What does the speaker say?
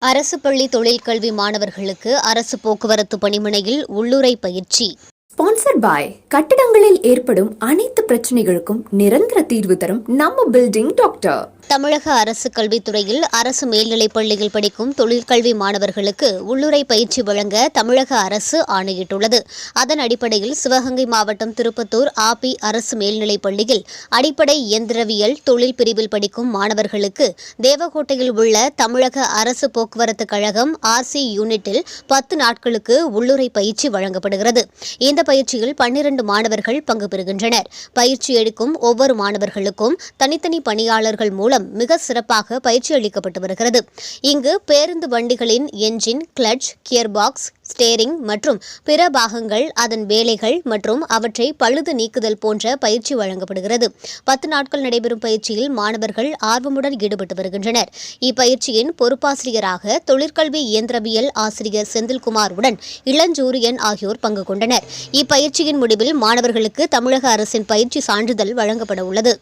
அரசு பள்ளி தொழிற்கல்வி மாணவர்களுக்கு அரசு போக்குவரத்து பணிமனையில் உள்ளுறை பயிற்சி. ஸ்பான்சர்ட் பாய். கட்டிடங்களில் ஏற்படும் அனைத்து பிரச்சனைகளுக்கும் நிரந்தர தீர்வு தரும் நம்ம பில்டிங் டாக்டர். தமிழக அரசு கல்வித்துறையில் அரசு மேல்நிலைப் பள்ளியில் படிக்கும் தொழிற்கல்வி மாணவர்களுக்கு உள்ளுறை பயிற்சி வழங்க தமிழக அரசு ஆணையிட்டுள்ளது. அதன் அடிப்படையில் சிவகங்கை மாவட்டம் திருப்பத்தூர் ஆபி அரசு மேல்நிலைப் பள்ளியில் அடிப்படை இயந்திரவியல் தொழில் பிரிவில் படிக்கும் மாணவர்களுக்கு தேவகோட்டையில் உள்ள தமிழக அரசு போக்குவரத்து கழகம் RC யூனிட்டில் 10 நாட்களுக்கு உள்ளுறை பயிற்சி வழங்கப்படுகிறது. இந்த பயிற்சியில் 12 மாணவர்கள் பங்கு பெறுகின்றனர். பயிற்சி எடுக்கும் ஒவ்வொரு மாணவர்களுக்கும் தனித்தனி பணியாளர்கள் மூலம் மிக சிறப்பாக பயிற்சி அளிக்கப்பட்டு வருகிறது. இங்கு பேருந்து வண்டிகளின் என்ஜின், கிளட்ச், கியர்பாக்ஸ், ஸ்டேரிங் மற்றும் பிற பாகங்கள், அதன் வேலைகள் மற்றும் அவற்றை பழுது நீக்குதல் போன்ற பயிற்சி வழங்கப்படுகிறது. 10 நாட்கள் நடைபெறும் பயிற்சியில் மாணவர்கள் ஆர்வமுடன் ஈடுபட்டு வருகின்றனர். இப்பயிற்சியின் பொறுப்பாசிரியராக தொழிற்கல்வி இயந்திரவியல் ஆசிரியர் செந்தில்குமார் உடன் இளஞ்சூரியன் ஆகியோர் பங்கு கொண்டனர். இப்பயிற்சியின் முடிவில் மாணவர்களுக்கு தமிழக அரசின் பயிற்சி சான்றிதழ் வழங்கப்பட உள்ளது.